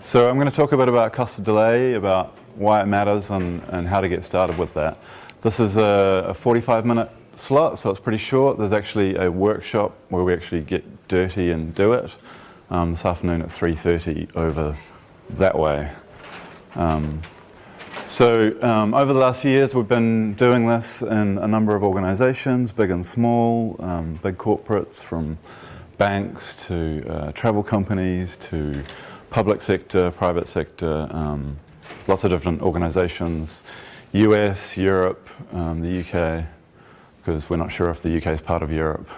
So I'm going to talk a bit about cost of delay, about why it matters and how to get started with that. This is a 45-minute slot, so it's pretty short. There's actually a workshop where we actually get dirty and do it this afternoon at 3:30 over that way. Over the last few years we've been doing this in a number of organisations, big and small, big corporates from banks to travel companies to public sector, private sector, lots of different organisations, US, Europe, the UK, because we're not sure if the UK is part of Europe.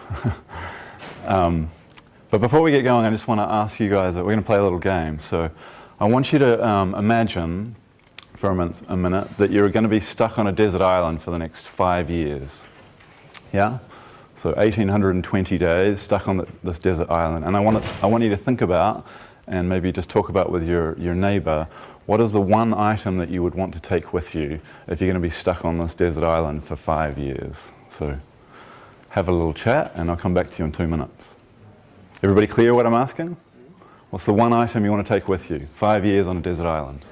But before we get going, I just want to ask you guys that we're going to play a little game. So I want you to imagine for a minute that you're going to be stuck on a desert island for the next 5 years. Yeah? So 1,820 days stuck on this desert island. And I want you to think about, and maybe just talk about with your neighbour, what is the one item that you would want to take with you if you're going to be stuck on this desert island for 5 years? So have a little chat and I'll come back to you in 2 minutes. Everybody clear what I'm asking? What's the one item you want to take with you? 5 years on a desert island.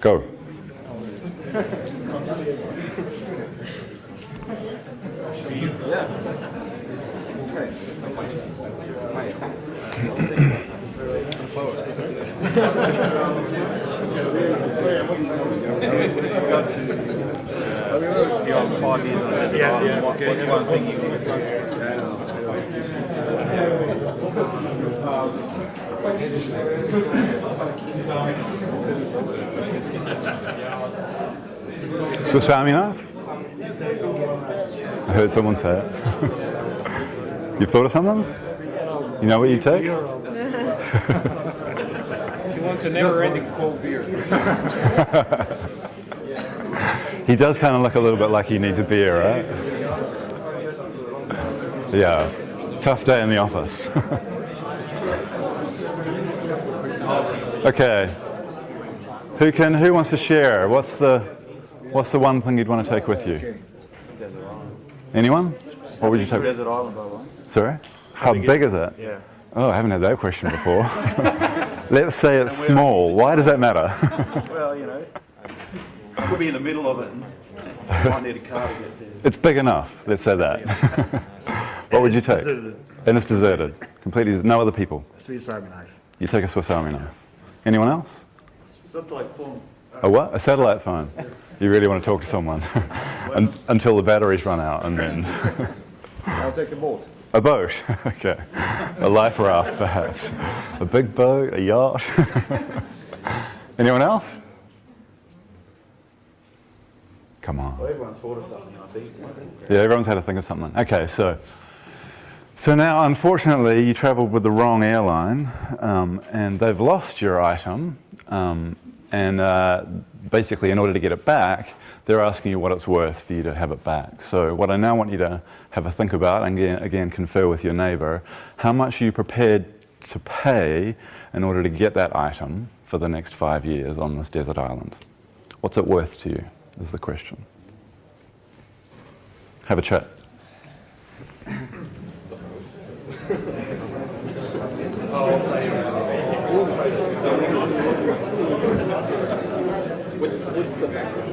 Go. Swiss Army knife? I heard someone say it. You've thought of something? You know what you'd take? He wants a never-ending cold beer. He does kind of look a little bit like he needs a beer, right? Yeah. Tough day in the office. Okay. Who wants to share? What's the one thing you'd want to take with you? Anyone? What would you take? Desert island, by the way. Sorry? How big is it? Yeah. Oh, I haven't had that question before. Let's say it's small. Why does that matter? Well, you know, we'll be in the middle of it. And might need a car to get there. It's big enough. Let's say that. What would you take? Deserted. And it's deserted. Completely. No other people. Swiss Army knife. You take a Swiss Army knife. Anyone else? Satellite phone. A what? A satellite phone? You really want to talk to someone until the batteries run out, and then I'll take a boat. a boat. Okay, a life raft perhaps, a big boat, a yacht. Anyone else? Come on. Well, everyone's thought of something, I think. Yeah, everyone's had to think of something. Okay, so now unfortunately you travelled with the wrong airline, and they've lost your item. Basically, in order to get it back, they're asking you what it's worth for you to have it back. So what I now want you to have a think about, and again confer with your neighbour, how much are you prepared to pay in order to get that item for the next 5 years on this desert island? What's it worth to you, is the question. Have a chat. What's the background?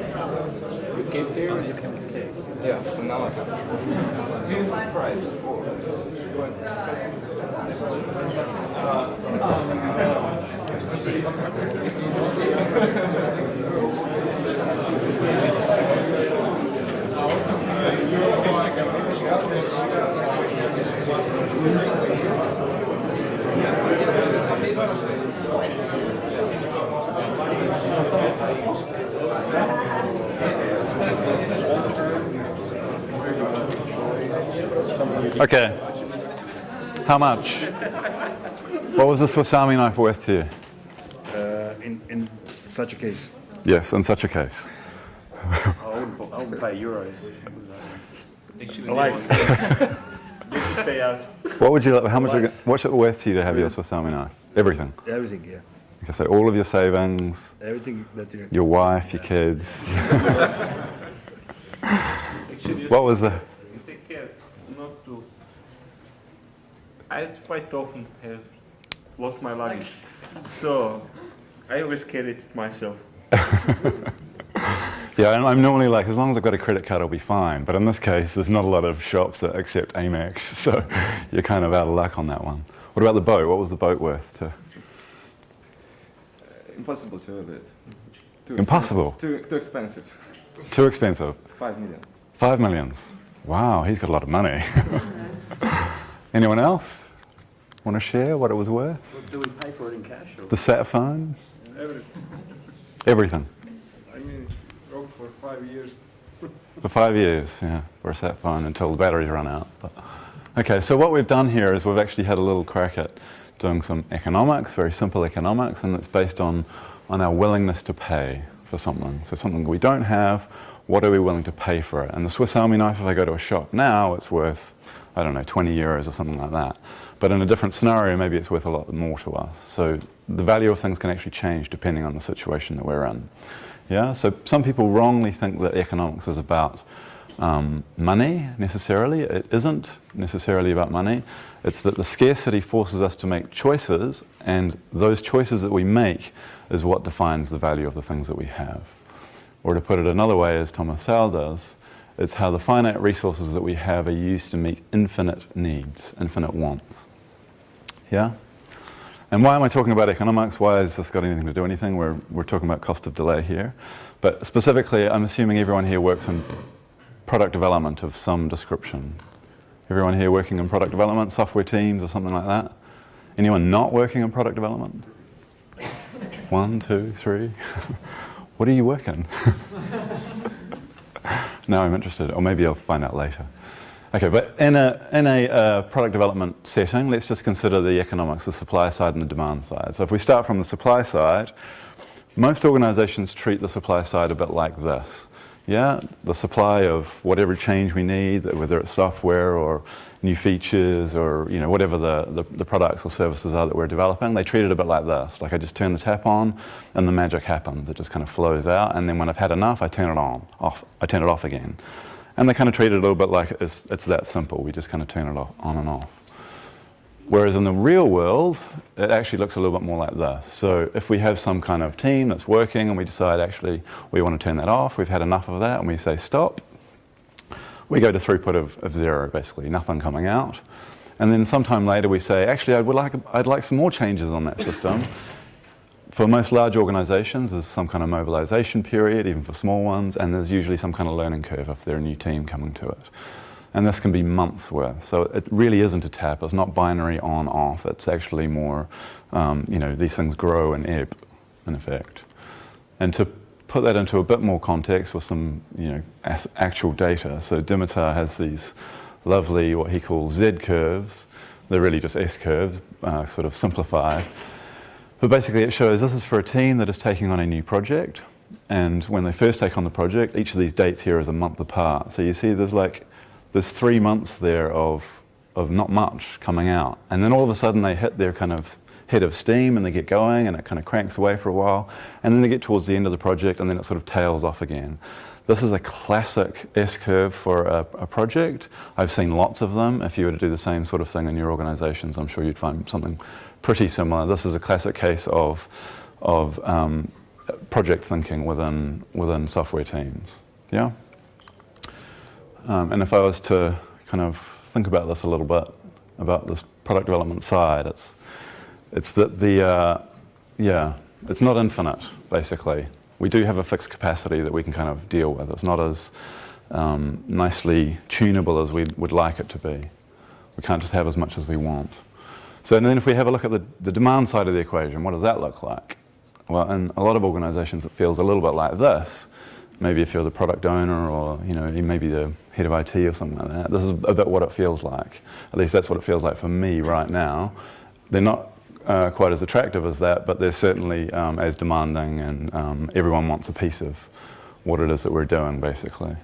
You get there and you can escape. Yeah, so now I have it. Do you like price? Okay. How much? What was the Swiss Army knife worth to you? In such a case. Yes, in such a case. I wouldn't pay euros. A life. You should pay us. What would you? How much? What's it worth to you to have your Swiss Army knife? Everything. Everything, yeah. Okay, so all of your savings, Everything that you. your wife, your kids. What was the? You take care not to. I quite often have lost my luggage. So I always carry it myself. Yeah, and I'm normally like, as long as I've got a credit card, I'll be fine. But in this case, there's not a lot of shops that accept Amex, so you're kind of out of luck on that one. What about the boat? What was the boat worth? Impossible to have it. Impossible? Too expensive. Too expensive? 5 million. 5 million. Wow, he's got a lot of money. Anyone else want to share what it was worth? Well, do we pay for it in cash? Or? The sat phone? Everything. Everything. I mean, wrote for 5 years. For 5 years, yeah, for a sat phone until the batteries run out. But, okay, so what we've done here is we've actually had a little crack at doing some economics, very simple economics, and it's based on our willingness to pay for something. So something we don't have, what are we willing to pay for it? And the Swiss Army knife, if I go to a shop now, it's worth, I don't know, 20 euros or something like that. But in a different scenario, maybe it's worth a lot more to us. So the value of things can actually change depending on the situation that we're in. Yeah, so some people wrongly think that economics is about money necessarily. It isn't necessarily about money. It's that the scarcity forces us to make choices, and those choices that we make is what defines the value of the things that we have. Or to put it another way, as Thomas Sowell does, it's how the finite resources that we have are used to meet infinite needs, infinite wants. Yeah? And why am I talking about economics? Why has this got anything to do anything? We're talking about cost of delay here. But specifically, I'm assuming everyone here works in product development of some description. Everyone here working in product development, software teams or something like that? Anyone not working in product development? 1, 2, 3. What are you working? Now I'm interested, or maybe I'll find out later. Okay, but in a product development setting, let's just consider the economics, the supply side and the demand side. So if we start from the supply side, most organizations treat the supply side a bit like this. Yeah, the supply of whatever change we need, whether it's software or new features or whatever the products or services are that we're developing, they treat it a bit like this. Like I just turn the tap on and the magic happens. It just kind of flows out, and then when I've had enough, I turn it off. I turn it off again. And they kind of treat it a little bit like it's that simple. We just kind of turn it on and off. Whereas in the real world, it actually looks a little bit more like this. So if we have some kind of team that's working and we decide actually we want to turn that off, we've had enough of that, and we say stop, we go to throughput of 0, basically, nothing coming out. And then sometime later we say, actually I'd like some more changes on that system. For most large organizations, there's some kind of mobilization period, even for small ones, and there's usually some kind of learning curve if they're a new team coming to it. And this can be months worth. So it really isn't a tap. It's not binary on, off. It's actually more, these things grow and ebb, in effect. And to put that into a bit more context with some, actual data. So Dimitar has these lovely, what he calls Z curves. They're really just S curves, sort of simplified. But basically it shows this is for a team that is taking on a new project. And when they first take on the project, each of these dates here is a month apart. So you see there's 3 months there of not much coming out. And then all of a sudden they hit their kind of head of steam and they get going and it kind of cranks away for a while. And then they get towards the end of the project and then it sort of tails off again. This is a classic S-curve for a project. I've seen lots of them. If you were to do the same sort of thing in your organizations, I'm sure you'd find something pretty similar. This is a classic case of project thinking within software teams. Yeah? And if I was to kind of think about this a little bit, about this product development side, it's that it's not infinite, basically. We do have a fixed capacity that we can kind of deal with. It's not as nicely tunable as we would like it to be. We can't just have as much as we want. So and then if we have a look at the demand side of the equation, what does that look like? Well, in a lot of organizations it feels a little bit like this. Maybe if you're the product owner or maybe the head of IT or something like that. This is a bit what it feels like. At least that's what it feels like for me right now. They're not quite as attractive as that, but they're certainly as demanding, and everyone wants a piece of what it is that we're doing, basically.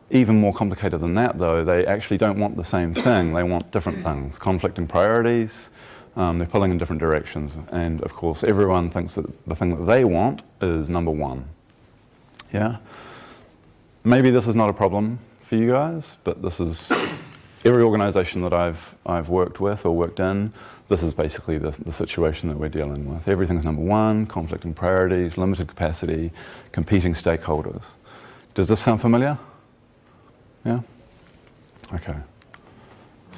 Even more complicated than that, though, they actually don't want the same thing. They want different things, conflicting priorities. They're pulling in different directions. And, of course, everyone thinks that the thing that they want is number one. Yeah? Maybe this is not a problem for you guys, but this is every organization that I've worked with or worked in. this is basically the situation that we're dealing with. Everything's number one, conflicting priorities, limited capacity, competing stakeholders. Does this sound familiar? Yeah? Okay.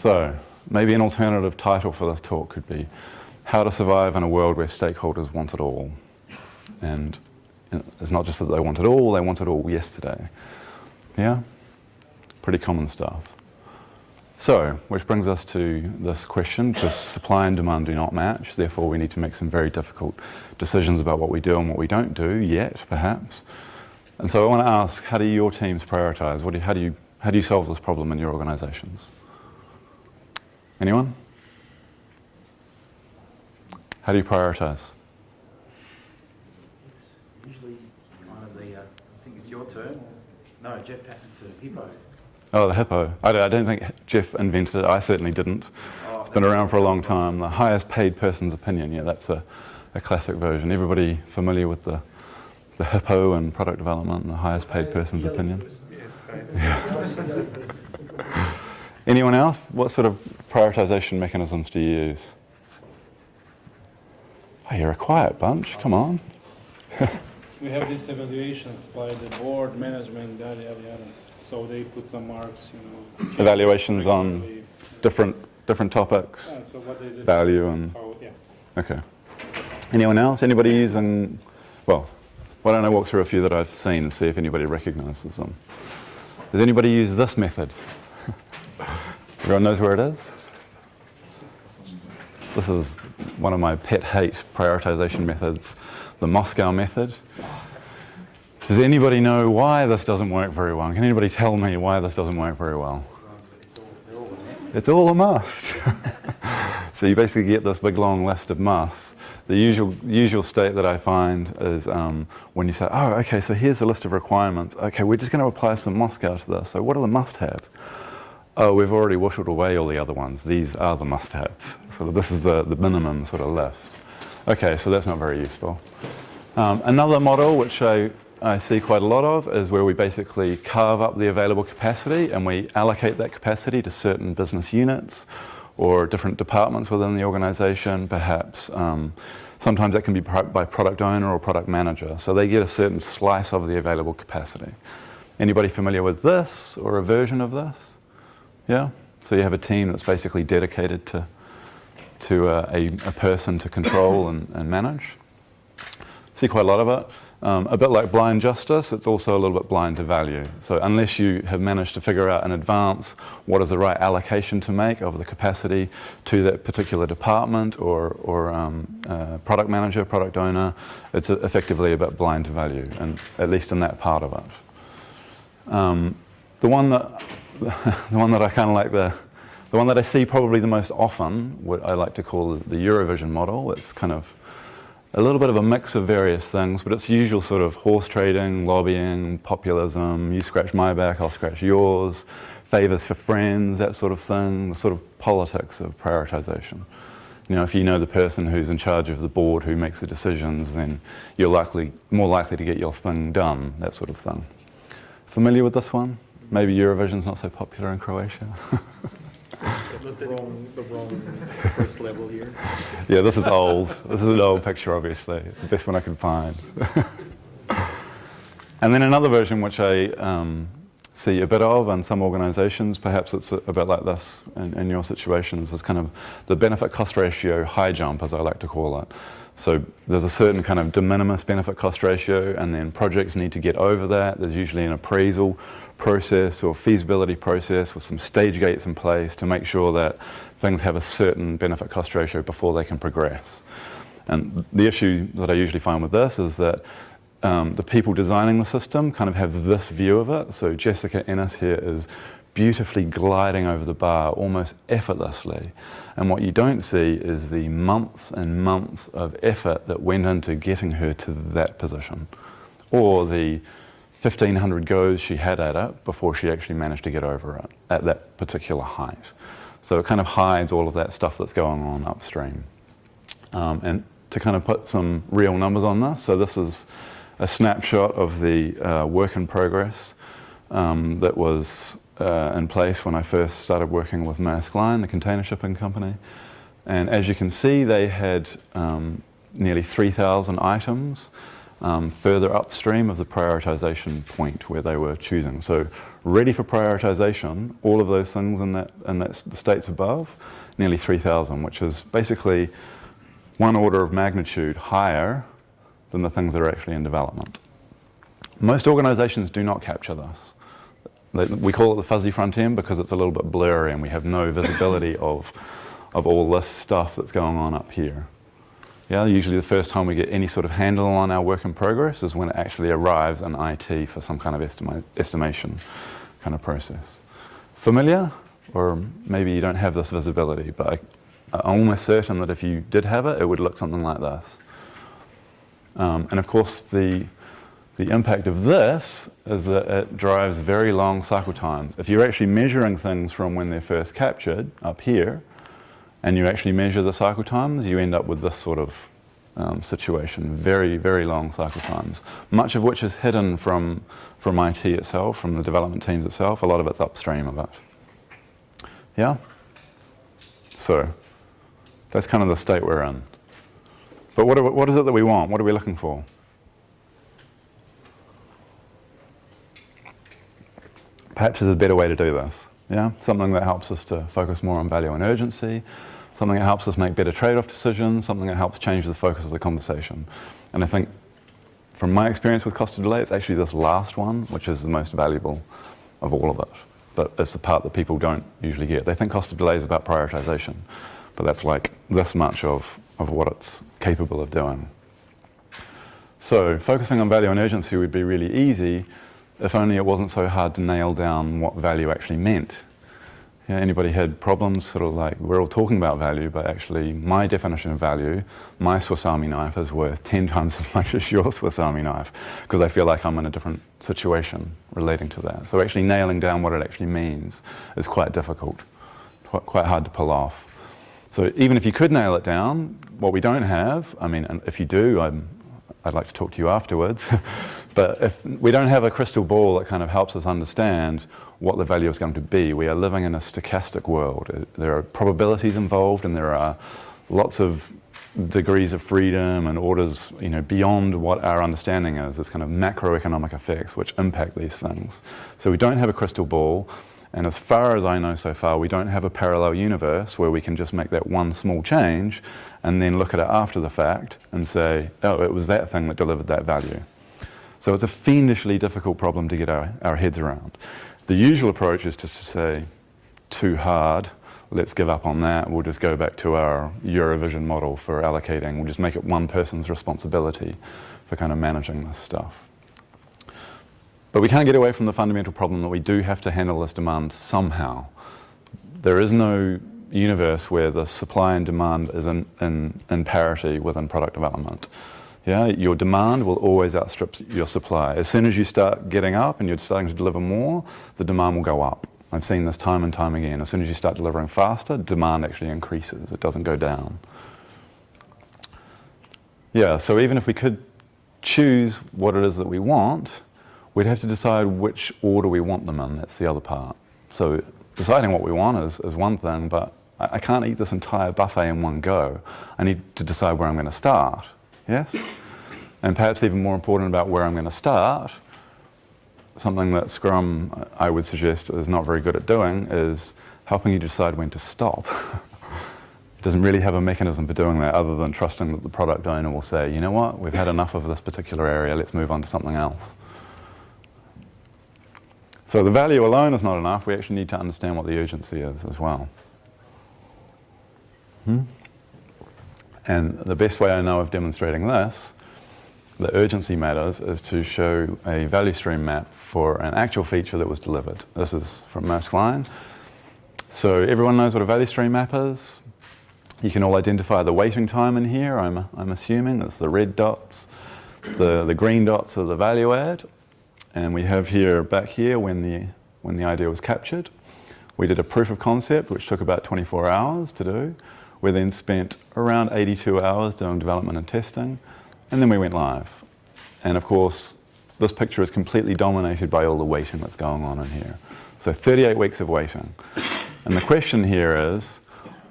So, maybe an alternative title for this talk could be How to Survive in a World Where Stakeholders Want It All. And it's not just that they want it all yesterday. Yeah? Pretty common stuff. So, which brings us to this question, because supply and demand do not match, therefore we need to make some very difficult decisions about what we do and what we don't do yet, perhaps. And so I want to ask, how do your teams prioritize? How do you solve this problem in your organizations? Anyone? How do you prioritize? It's usually kind of I think it's your turn. No, Jeff Patton's turn. Hippo. Oh, the hippo. I don't think Jeff invented it. I certainly didn't. Oh, It's been around for a long time. The highest paid person's opinion. Yeah, that's a classic version. Everybody familiar with the hippo and product development and the highest paid person's opinion? Yeah. Anyone else? What sort of prioritization mechanisms do you use? Oh, you're a quiet bunch. Come on. We have these evaluations by the board, management, yada, yada, yada. So they put some marks, Evaluations on different topics, so what they did, value and... how, yeah. Okay. Anyone else? Anybody using... Well, why don't I walk through a few that I've seen and see if anybody recognizes them. Does anybody use this method? Everyone knows where it is? This is one of my pet hate prioritization methods, the Moscow method. Does anybody know why this doesn't work very well? Can anybody tell me why this doesn't work very well? It's all a must. So you basically get this big long list of musts. The usual state that I find is when you say, oh, okay, so here's the list of requirements. Okay, we're just going to apply some Moscow to this. So what are the must-haves? Oh, we've already whistled away all the other ones. These are the must-haves. So this is the minimum sort of list. Okay, so that's not very useful. Another model which I see quite a lot of is where we basically carve up the available capacity and we allocate that capacity to certain business units or different departments within the organization, perhaps. Sometimes that can be by product owner or product manager. So they get a certain slice of the available capacity. Anybody familiar with this or a version of this? Yeah? So you have a team that's basically dedicated to a person to control and manage. See quite a lot of it. A bit like blind justice, it's also a little bit blind to value. So unless you have managed to figure out in advance what is the right allocation to make of the capacity to that particular department or product manager, product owner, it's effectively a bit blind to value, and at least in that part of it. The one that I kind of like, the one that I see probably the most often, what I like to call the Eurovision model. It's kind of a little bit of a mix of various things, but it's usual sort of horse trading, lobbying, populism, you scratch my back, I'll scratch yours, favours for friends, that sort of thing, the sort of politics of prioritization. If you know the person who's in charge of the board who makes the decisions, then you're more likely to get your thing done, that sort of thing. Familiar with this one? Maybe Eurovision's not so popular in Croatia. The wrong first level here. Yeah, this is old. This is an old picture, obviously. It's the best one I can find. And then another version which I see a bit of in some organizations, perhaps it's a bit like this in your situations, is kind of the benefit cost ratio high jump, as I like to call it. So there's a certain kind of de minimis benefit cost ratio, and then projects need to get over that. There's usually an appraisal process or feasibility process with some stage gates in place to make sure that things have a certain benefit cost ratio before they can progress. And the issue that I usually find with this is that the people designing the system kind of have this view of it. So Jessica Ennis here is beautifully gliding over the bar almost effortlessly. And what you don't see is the months and months of effort that went into getting her to that position, or the 1,500 goes she had at it before she actually managed to get over it at that particular height. So it kind of hides all of that stuff that's going on upstream. And to kind of put some real numbers on this, so this is a snapshot of the work in progress that was in place when I first started working with Maersk Line, the container shipping company. And as you can see, they had nearly 3,000 items further upstream of the prioritization point where they were choosing. So ready for prioritization, all of those things in the states above, nearly 3,000, which is basically one order of magnitude higher than the things that are actually in development. Most organizations do not capture this. We call it the fuzzy front end because it's a little bit blurry and we have no visibility of all this stuff that's going on up here. Yeah, usually the first time we get any sort of handle on our work in progress is when it actually arrives in IT for some kind of estimation kind of process. Familiar? Or maybe you don't have this visibility, but I'm almost certain that if you did have it, it would look something like this. And of course, the impact of this is that it drives very long cycle times. If you're actually measuring things from when they're first captured up here, and you actually measure the cycle times, you end up with this sort of situation, very, very long cycle times, much of which is hidden from IT itself, from the development teams itself. A lot of it's upstream of it. Yeah? So that's kind of the state we're in. But what is it that we want? What are we looking for? Perhaps there's a better way to do this. Yeah? Something that helps us to focus more on value and urgency, something that helps us make better trade-off decisions, something that helps change the focus of the conversation. And I think from my experience with cost of delay, it's actually this last one, which is the most valuable of all of it. But it's the part that people don't usually get. They think cost of delay is about prioritization, but that's like this much of what it's capable of doing. So focusing on value and urgency would be really easy if only it wasn't so hard to nail down what value actually meant. Yeah, anybody had problems sort of like, we're all talking about value, but actually my definition of value, my Swiss Army knife is worth 10 times as much as your Swiss Army knife, because I feel like I'm in a different situation relating to that. So actually nailing down what it actually means is quite difficult, quite hard to pull off. So even if you could nail it down, what we don't have, I mean, and if you do, I'd like to talk to you afterwards, but if we don't have a crystal ball that kind of helps us understand what the value is going to be, we are living in a stochastic world. There are probabilities involved and there are lots of degrees of freedom and orders, beyond what our understanding is. There's kind of macroeconomic effects which impact these things. So we don't have a crystal ball, and as far as I know so far, we don't have a parallel universe where we can just make that one small change and then look at it after the fact and say, oh, it was that thing that delivered that value. So it's a fiendishly difficult problem to get our heads around. The usual approach is just to say, too hard, let's give up on that, we'll just go back to our Eurovision model for allocating, we'll just make it one person's responsibility for kind of managing this stuff. But we can't get away from the fundamental problem that we do have to handle this demand somehow. There is no universe where the supply and demand is in parity within product development. Yeah, your demand will always outstrip your supply. As soon as you start getting up and you're starting to deliver more, the demand will go up. I've seen this time and time again. As soon as you start delivering faster, demand actually increases. It doesn't go down. Yeah, so even if we could choose what it is that we want, we'd have to decide which order we want them in. That's the other part. So deciding what we want is one thing, but I can't eat this entire buffet in one go. I need to decide where I'm going to start. Yes? And perhaps even more important about where I'm going to start, something that Scrum, I would suggest, is not very good at doing, is helping you decide when to stop. It doesn't really have a mechanism for doing that other than trusting that the product owner will say, you know what, we've had enough of this particular area, let's move on to something else. So the value alone is not enough, we actually need to understand what the urgency is as well. And the best way I know of demonstrating this, the urgency matters, is to show a value stream map for an actual feature that was delivered. This is from Maersk Line. So everyone knows what a value stream map is. You can all identify the waiting time in here, I'm assuming. That's the red dots. The green dots are the value add. And we have here, back here, when the idea was captured. We did a proof of concept, which took about 24 hours to do. We then spent around 82 hours doing development and testing, and then we went live. And of course, this picture is completely dominated by all the waiting that's going on in here. So 38 weeks of waiting. And the question here is,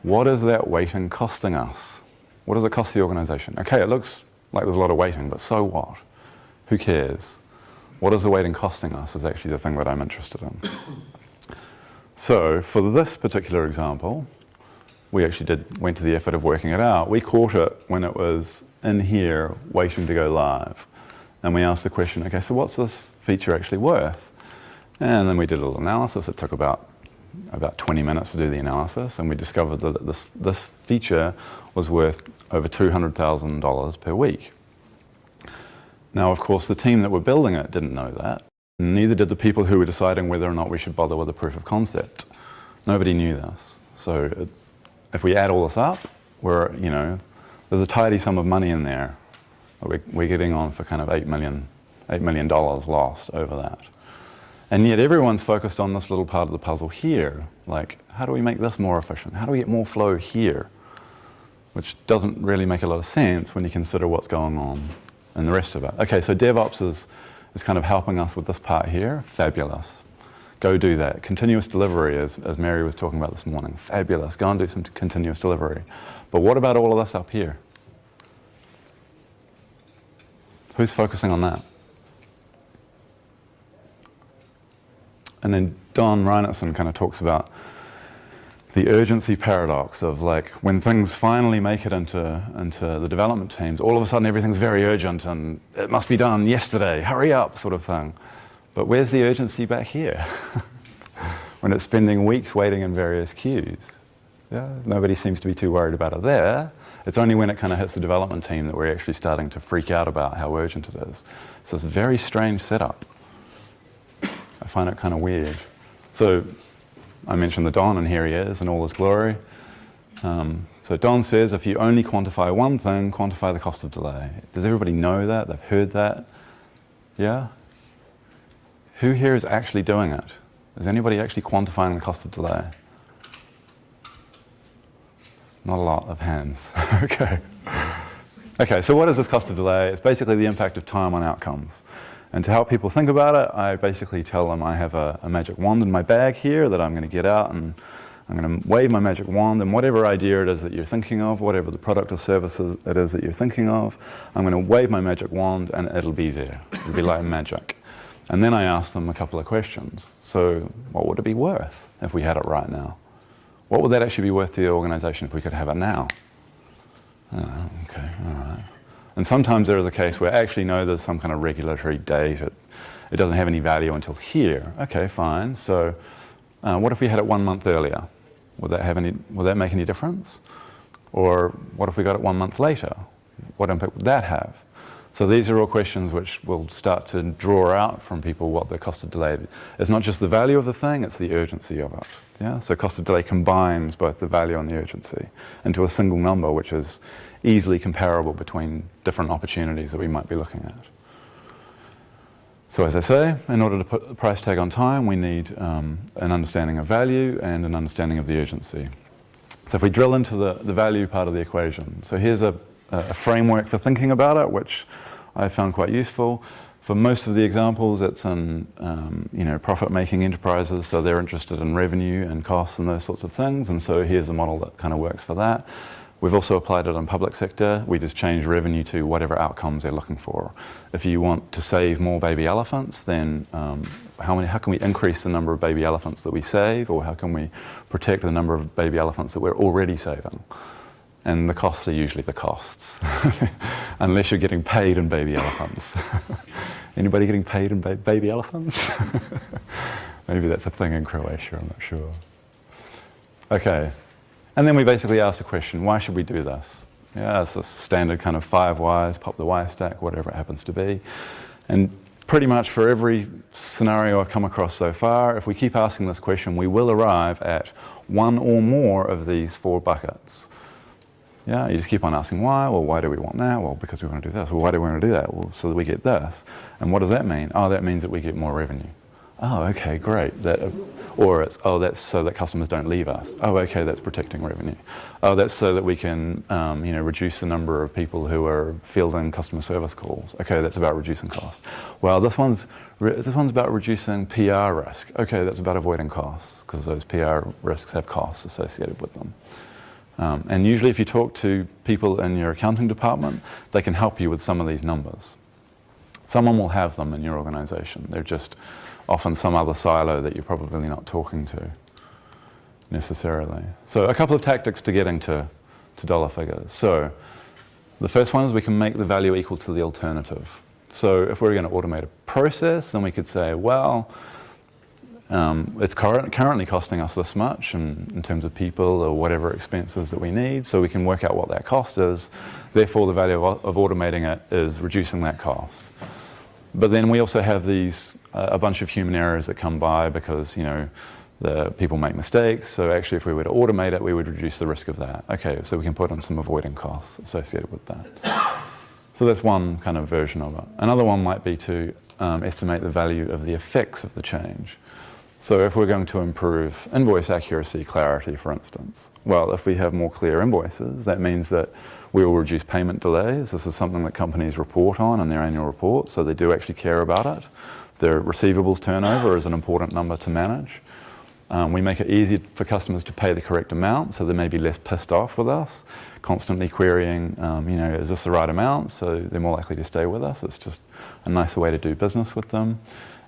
what is that waiting costing us? What does it cost the organization? Okay, it looks like there's a lot of waiting, but so what? Who cares? What is the waiting costing us is actually the thing that I'm interested in. So for this particular example, we actually went to the effort of working it out. We caught it when it was in here waiting to go live. And we asked the question, okay, so what's this feature actually worth? And then we did a little analysis. It took about 20 minutes to do the analysis, and we discovered that this feature was worth over $200,000 per week. Now, of course, the team that were building it didn't know that. Neither did the people who were deciding whether or not we should bother with a proof of concept. Nobody knew this. So if we add all this up, there's a tidy sum of money in there. We're getting on for kind of $8 million lost over that. And yet everyone's focused on this little part of the puzzle here. Like, how do we make this more efficient? How do we get more flow here? Which doesn't really make a lot of sense when you consider what's going on in the rest of it. Okay, so DevOps is kind of helping us with this part here. Fabulous. Go do that. Continuous delivery, as Mary was talking about this morning. Fabulous. Go and do some continuous delivery. But what about all of this up here? Who's focusing on that? And then Donald Reinertsen kind of talks about the urgency paradox of like when things finally make it into the development teams, all of a sudden everything's very urgent and it must be done yesterday, hurry up sort of thing. But where's the urgency back here? When it's spending weeks waiting in various queues. Yeah, nobody seems to be too worried about it there. It's only when it kind of hits the development team that we're actually starting to freak out about how urgent it is. It's this very strange setup. I find it kind of weird. So I mentioned the Don, and here he is in all his glory. So Don says, if you only quantify one thing, quantify the cost of delay. Does everybody know that? They've heard that? Yeah? Who here is actually doing it? Is anybody actually quantifying the cost of delay? Not a lot of hands. Okay. Okay, so what is this cost of delay? It's basically the impact of time on outcomes. And to help people think about it, I basically tell them I have a magic wand in my bag here that I'm going to get out, and I'm going to wave my magic wand, and whatever idea it is that you're thinking of, whatever the product or service it is that you're thinking of, I'm going to wave my magic wand and it'll be there. It'll be like magic. And then I ask them a couple of questions. So what would it be worth if we had it right now? What would that actually be worth to the organization if we could have it now? Okay, all right. And sometimes there is a case where actually no, there's some kind of regulatory date. It doesn't have any value until here. Okay, fine. So what if we had it 1 month earlier? Would that make any difference? Or what if we got it 1 month later? What impact would that have? So these are all questions which will start to draw out from people what the cost of delay is. It's not just the value of the thing, it's the urgency of it. Yeah? So cost of delay combines both the value and the urgency into a single number, which is easily comparable between different opportunities that we might be looking at. So as I say, in order to put the price tag on time, we need an understanding of value and an understanding of the urgency. So if we drill into the value part of the equation, so here's a framework for thinking about it, which I found quite useful. For most of the examples, it's in profit-making enterprises, so they're interested in revenue and costs and those sorts of things, and so here's a model that kind of works for that. We've also applied it on public sector. We just change revenue to whatever outcomes they're looking for. If you want to save more baby elephants, then how can we increase the number of baby elephants that we save, or how can we protect the number of baby elephants that we're already saving? And the costs are usually the costs, unless you're getting paid in baby elephants. Anybody getting paid in baby elephants? Maybe that's a thing in Croatia, I'm not sure. Okay. And then we basically ask the question, why should we do this? Yeah, it's a standard kind of 5 whys, pop the why stack, whatever it happens to be. And pretty much for every scenario I've come across so far, if we keep asking this question, we will arrive at one or more of these 4 buckets. Yeah, you just keep on asking why. Well, why do we want that? Well, because we want to do this. Well, why do we want to do that? Well, so that we get this. And what does that mean? Oh, that means that we get more revenue. Oh, okay, great. Or it's, oh, that's so that customers don't leave us. Oh, okay, that's protecting revenue. Oh, that's so that we can, reduce the number of people who are fielding customer service calls. Okay, that's about reducing cost. Well, this one's about reducing PR risk. Okay, that's about avoiding costs, because those PR risks have costs associated with them. And usually if you talk to people in your accounting department, they can help you with some of these numbers. Someone will have them in your organization. They're just often some other silo that you're probably not talking to necessarily. So a couple of tactics to getting to dollar figures. So the first one is we can make the value equal to the alternative. So if we're going to automate a process, then we could say, well, it's currently costing us this much in terms of people or whatever expenses that we need, so we can work out what that cost is. Therefore, the value of automating it is reducing that cost. But then we also have these a bunch of human errors that come by because the people make mistakes. So actually, if we were to automate it, we would reduce the risk of that. Okay, so we can put in some avoiding costs associated with that. So that's one kind of version of it. Another one might be to estimate the value of the effects of the change. So if we're going to improve invoice accuracy, clarity, for instance, well, if we have more clear invoices, that means that we will reduce payment delays. This is something that companies report on in their annual report, so they do actually care about it. Their receivables turnover is an important number to manage. We make it easy for customers to pay the correct amount, so they may be less pissed off with us, constantly querying, is this the right amount? So they're more likely to stay with us. It's just a nicer way to do business with them.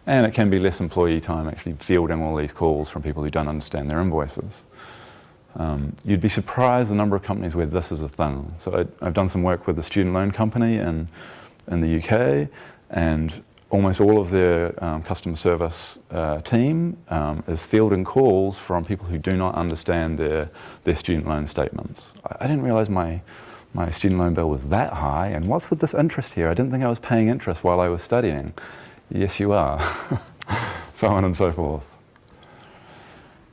And it can be less employee time actually fielding all these calls from people who don't understand their invoices. You'd be surprised the number of companies where this is a thing. So I've done some work with a student loan company in the UK, and almost all of their customer service team is fielding calls from people who do not understand their student loan statements. I didn't realize my student loan bill was that high, and what's with this interest here? I didn't think I was paying interest while I was studying. Yes, you are. So on and so forth.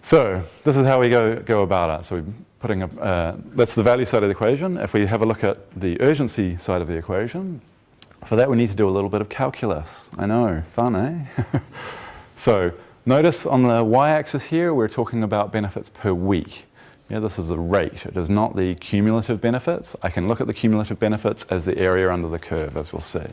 So this is how we go about it. So we're putting up, that's the value side of the equation. If we have a look at the urgency side of the equation, for that we need to do a little bit of calculus. I know, fun, eh? So notice on the y-axis here, we're talking about benefits per week. Yeah, this is the rate. It is not the cumulative benefits. I can look at the cumulative benefits as the area under the curve, as we'll see.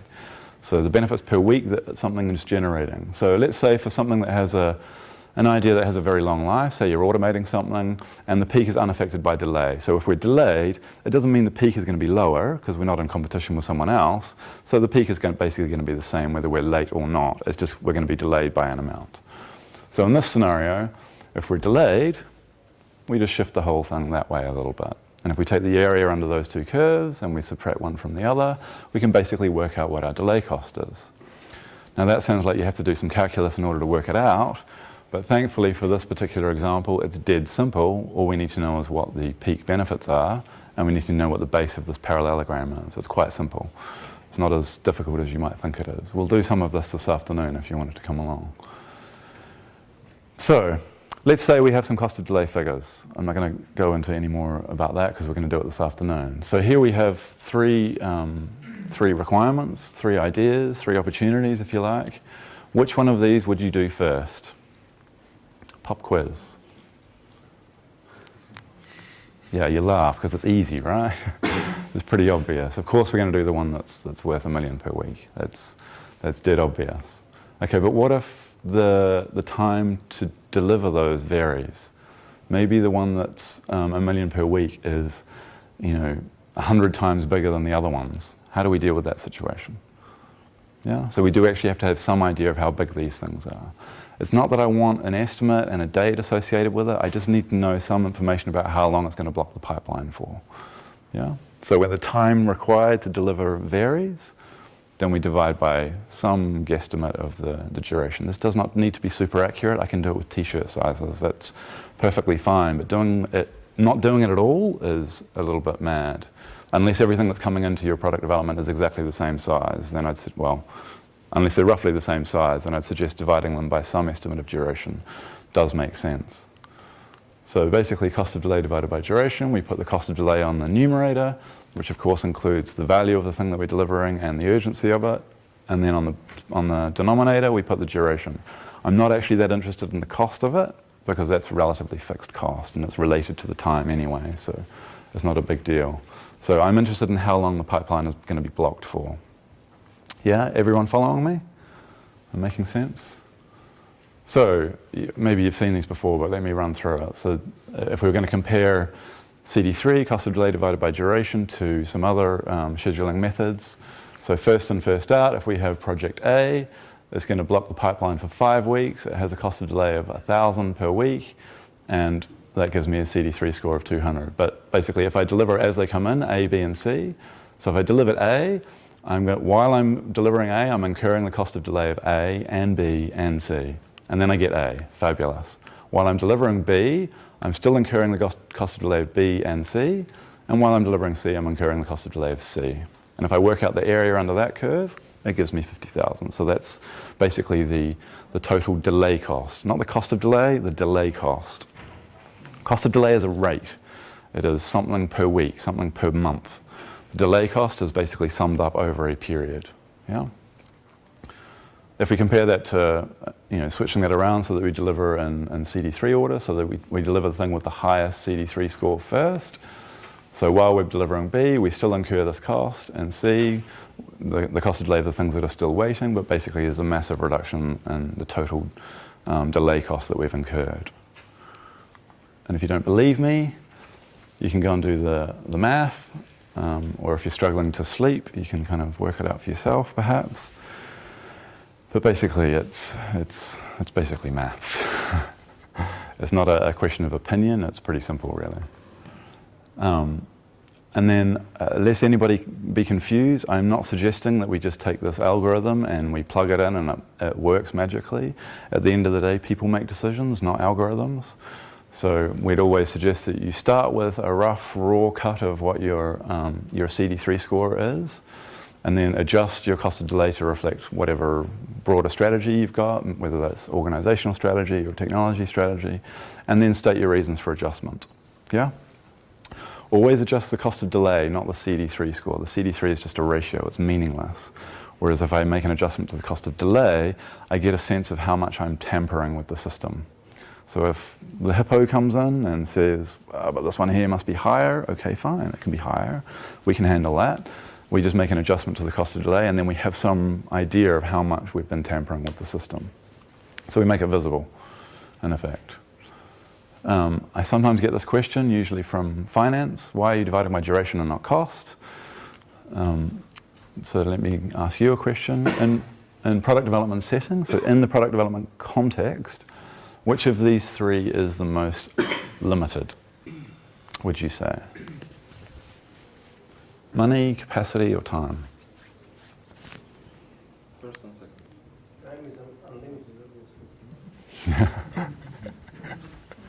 So the benefits per week that something is generating. So let's say for something that has an idea that has a very long life, say you're automating something, and the peak is unaffected by delay. So if we're delayed, it doesn't mean the peak is going to be lower, because we're not in competition with someone else. So the peak is basically going to be the same whether we're late or not. It's just we're going to be delayed by an amount. So in this scenario, if we're delayed, we just shift the whole thing that way a little bit. And if we take the area under those two curves and we subtract one from the other, we can basically work out what our delay cost is. Now that sounds like you have to do some calculus in order to work it out, but thankfully for this particular example, it's dead simple. All we need to know is what the peak benefits are, and we need to know what the base of this parallelogram is. It's quite simple. It's not as difficult as you might think it is. We'll do some of this afternoon if you wanted to come along. So, let's say we have some cost of delay figures. I'm not going to go into any more about that because we're going to do it this afternoon. So here we have three requirements, 3 ideas, 3 opportunities, if you like. Which one of these would you do first? Pop quiz. Yeah, you laugh because it's easy, right? It's pretty obvious. Of course we're going to do the one that's worth $1 million per week. That's dead obvious. Okay, but what if the time to deliver those varies? Maybe the one that's $1 million per week is 100 times bigger than the other ones. How do we deal with that situation? Yeah, so we do actually have to have some idea of how big these things are. It's not that I want an estimate and a date associated with it. I just need to know some information about how long it's going to block the pipeline for. Yeah. So when the time required to deliver varies, then we divide by some guesstimate of the duration. This does not need to be super accurate. I can do it with t-shirt sizes. That's perfectly fine. But not doing it at all is a little bit mad. Unless everything that's coming into your product development is exactly the same size, then I'd say, well, unless they're roughly the same size, then I'd suggest dividing them by some estimate of duration does make sense. So basically, cost of delay divided by duration, we put the cost of delay on the numerator, which of course includes the value of the thing that we're delivering and the urgency of it. And then on the denominator, we put the duration. I'm not actually that interested in the cost of it, because that's relatively fixed cost, and it's related to the time anyway, so it's not a big deal. So I'm interested in how long the pipeline is going to be blocked for. Yeah, everyone following me? I'm making sense? So maybe you've seen these before, but let me run through it. So if we were going to compare CD3, cost of delay divided by duration, to some other scheduling methods. So first in, first out, if we have project A, it's going to block the pipeline for 5 weeks. It has a cost of delay of 1,000 per week, and that gives me a CD3 score of 200. But basically, if I deliver as they come in, A, B, and C, so if I delivered A, while I'm delivering A, I'm incurring the cost of delay of A and B and C, and then I get A. Fabulous. While I'm delivering B, I'm still incurring the cost of delay of B and C, and while I'm delivering C, I'm incurring the cost of delay of C. And if I work out the area under that curve, it gives me 50,000. So that's basically the total delay cost. Not the cost of delay, the delay cost. Cost of delay is a rate. It is something per week, something per month. The delay cost is basically summed up over a period. Yeah? If we compare that to switching that around so that we deliver in CD3 order, so that we deliver the thing with the highest CD3 score first. So while we're delivering B, we still incur this cost, and C, the cost of delay of the things that are still waiting, but basically there's a massive reduction in the total delay cost that we've incurred. And if you don't believe me, you can go and do the math, or if you're struggling to sleep, you can kind of work it out for yourself, perhaps. But basically, it's basically maths. It's not a question of opinion. It's pretty simple, really. And then, lest anybody be confused, I'm not suggesting that we just take this algorithm and we plug it in and it works magically. At the end of the day, people make decisions, not algorithms. So we'd always suggest that you start with a rough, raw cut of what your CD3 score is, and then adjust your cost of delay to reflect whatever broader strategy you've got, whether that's organizational strategy or technology strategy, and then state your reasons for adjustment. Yeah? Always adjust the cost of delay, not the CD3 score. The CD3 is just a ratio, it's meaningless. Whereas if I make an adjustment to the cost of delay, I get a sense of how much I'm tampering with the system. So if the hippo comes in and says, but this one here must be higher, okay, fine, it can be higher. We can handle that. We just make an adjustment to the cost of delay, and then we have some idea of how much we've been tampering with the system. So we make it visible, in effect. I sometimes get this question, usually from finance, why are you dividing by duration and not cost? So let me ask you a question. In product development settings, so in the product development context, which of these three is the most limited, would you say? Money, capacity, or time? First and second. Time is unlimited,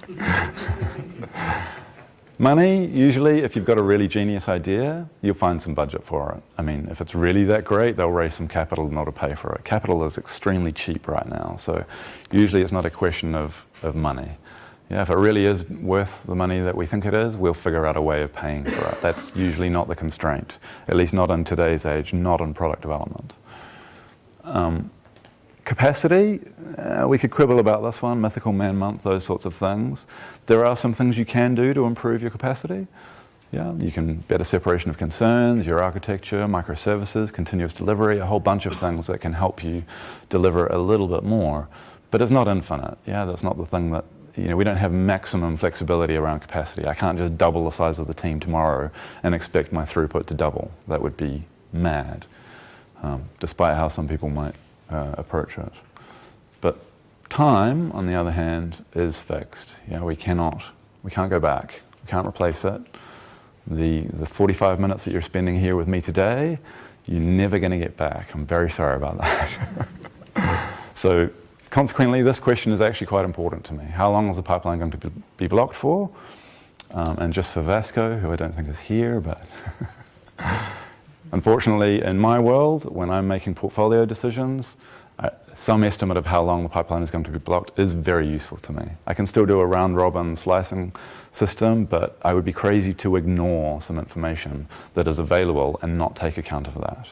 obviously. Money, usually, if you've got a really genius idea, you'll find some budget for it. I mean, if it's really that great, they'll raise some capital in order to pay for it. Capital is extremely cheap right now, so usually it's not a question of money. Yeah, if it really is worth the money that we think it is, we'll figure out a way of paying for it. That's usually not the constraint, at least not in today's age, not in product development. Capacity, we could quibble about this one, mythical man-month, those sorts of things. There are some things you can do to improve your capacity. Yeah, you can better separation of concerns, your architecture, microservices, continuous delivery, a whole bunch of things that can help you deliver a little bit more. But it's not infinite. Yeah, that's not the thing that, we don't have maximum flexibility around capacity. I can't just double the size of the team tomorrow and expect my throughput to double. That would be mad, despite how some people might approach it. But time, on the other hand, is fixed. We can't go back. We can't replace it. The 45 minutes that you're spending here with me today, you're never going to get back. I'm very sorry about that. So consequently, this question is actually quite important to me. How long is the pipeline going to be blocked for? And just for Vasco, who I don't think is here, but unfortunately, in my world, when I'm making portfolio decisions, some estimate of how long the pipeline is going to be blocked is very useful to me. I can still do a round-robin slicing system, but I would be crazy to ignore some information that is available and not take account of that.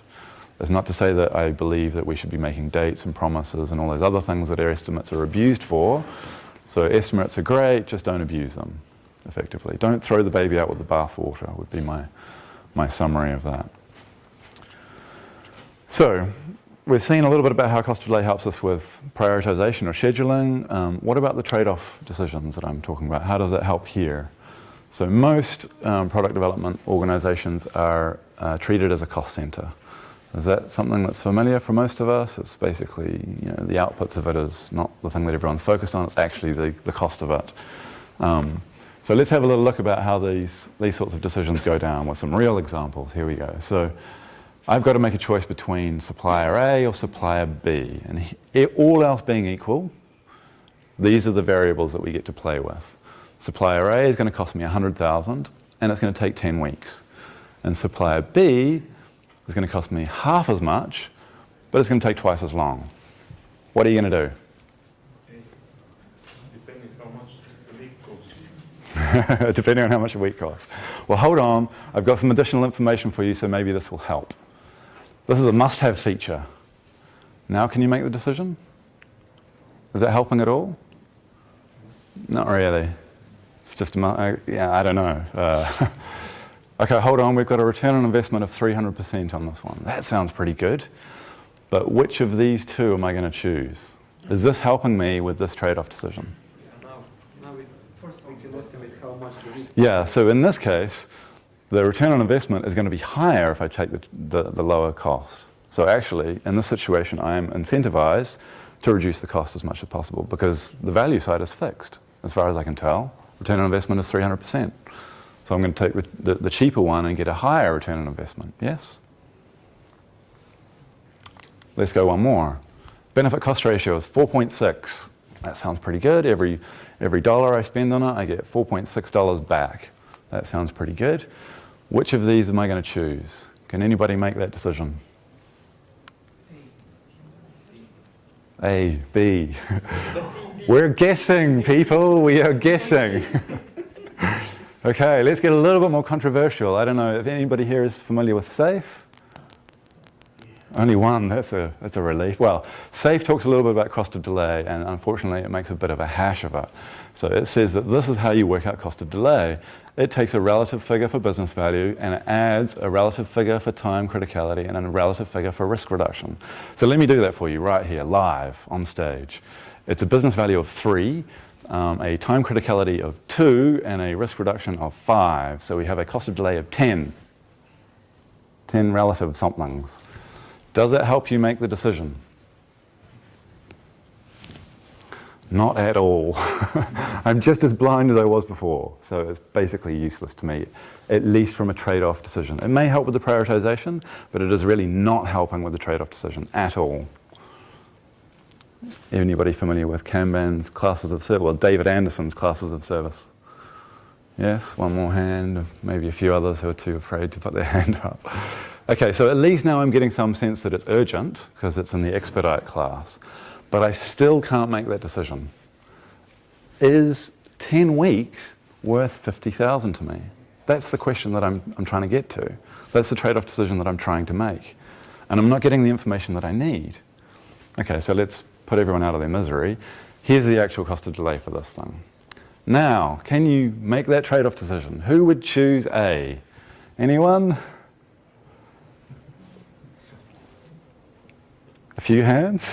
That's not to say that I believe that we should be making dates and promises and all those other things that our estimates are abused for. So estimates are great, just don't abuse them, effectively. Don't throw the baby out with the bathwater would be my summary of that. So we've seen a little bit about how cost of delay helps us with prioritization or scheduling. What about the trade-off decisions that I'm talking about? How does that help here? So most product development organizations are treated as a cost center. Is that something that's familiar for most of us? It's basically, the outputs of it is not the thing that everyone's focused on, it's actually the cost of it. So let's have a little look about how these sorts of decisions go down with some real examples. Here we go. So I've got to make a choice between supplier A or supplier B. And all else being equal, these are the variables that we get to play with. Supplier A is going to cost me 100,000 and it's going to take 10 weeks. And supplier B is going to cost me half as much, but it's going to take twice as long. What are you going to do? Depending how much the week costs. Depending on how much a week costs. Well, hold on. I've got some additional information for you, so maybe this will help. This is a must-have feature. Now can you make the decision? Is that helping at all? Not really. It's just, I don't know. Okay, hold on. We've got a return on investment of 300% on this one. That sounds pretty good. But which of these two am I going to choose? Is this helping me with this trade-off decision? Now first we can estimate how much the week. Yeah, so in this case, the return on investment is going to be higher if I take the lower cost. So actually, in this situation, I am incentivized to reduce the cost as much as possible because the value side is fixed, as far as I can tell. Return on investment is 300%. So I'm going to take the cheaper one and get a higher return on investment. Yes? Let's go one more. Benefit cost ratio is 4.6. That sounds pretty good. Every dollar I spend on it, I get $4.6 back. That sounds pretty good. Which of these am I going to choose? Can anybody make that decision? A, B. We're guessing, people. We are guessing. Okay, let's get a little bit more controversial. I don't know if anybody here is familiar with SAFe. Only one, that's a relief. Well, SAFe talks a little bit about cost of delay, and unfortunately it makes a bit of a hash of it. So it says that this is how you work out cost of delay. It takes a relative figure for business value and it adds a relative figure for time criticality and a relative figure for risk reduction. So let me do that for you right here, live, on stage. It's a business value of 3, a time criticality of 2, and a risk reduction of 5. So we have a cost of delay of 10. 10 relative somethings. Does that help you make the decision? Not at all. I'm just as blind as I was before, so it's basically useless to me, at least from a trade-off decision. It may help with the prioritization, but it is really not helping with the trade-off decision at all. Anybody familiar with Kanban's classes of service? Well, David Anderson's classes of service. Yes, one more hand, maybe a few others who are too afraid to put their hand up. Okay, so at least now I'm getting some sense that it's urgent, because it's in the expedite class. But I still can't make that decision. Is 10 weeks worth 50,000 to me? That's the question that I'm trying to get to. That's the trade-off decision that I'm trying to make. And I'm not getting the information that I need. Okay, so let's put everyone out of their misery. Here's the actual cost of delay for this thing. Now, can you make that trade-off decision? Who would choose A? Anyone? A few hands?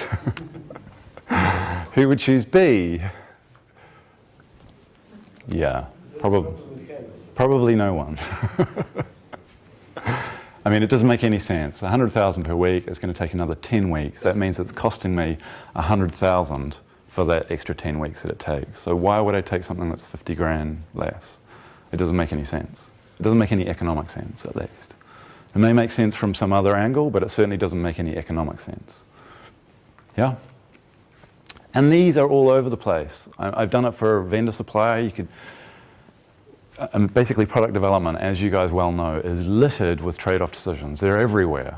Who would choose B? Yeah, probably no one. I mean, it doesn't make any sense. 100,000 per week is going to take another 10 weeks. That means it's costing me 100,000 for that extra 10 weeks that it takes. So why would I take something that's 50 grand less? It doesn't make any sense. It doesn't make any economic sense, at least. It may make sense from some other angle, but it certainly doesn't make any economic sense. Yeah? And these are all over the place. I've done it for a vendor supplier. You could, basically product development, as you guys well know, is littered with trade-off decisions. They're everywhere.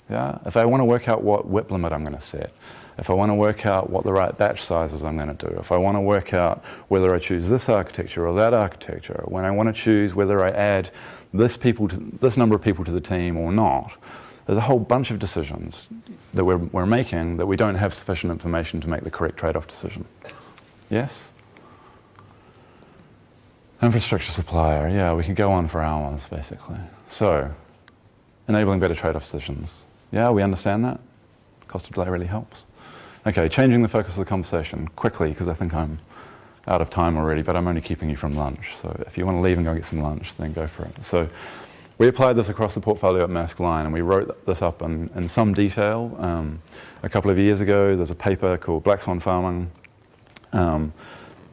Yeah? If I want to work out what WIP limit I'm going to set, if I want to work out what the right batch sizes I'm going to do, if I want to work out whether I choose this architecture or that architecture, when I want to choose whether I add this number of people to the team or not, there's a whole bunch of decisions that we're making that we don't have sufficient information to make the correct trade-off decision. Yes? Infrastructure supplier, yeah, we could go on for hours, basically. So, enabling better trade-off decisions. Yeah, we understand that? Cost of delay really helps. Okay, changing the focus of the conversation quickly, because I think I'm out of time already, but I'm only keeping you from lunch. So if you want to leave and go get some lunch, then go for it. So we applied this across the portfolio at Maersk Line, and we wrote this up in some detail a couple of years ago. There's a paper called Black Swan Farming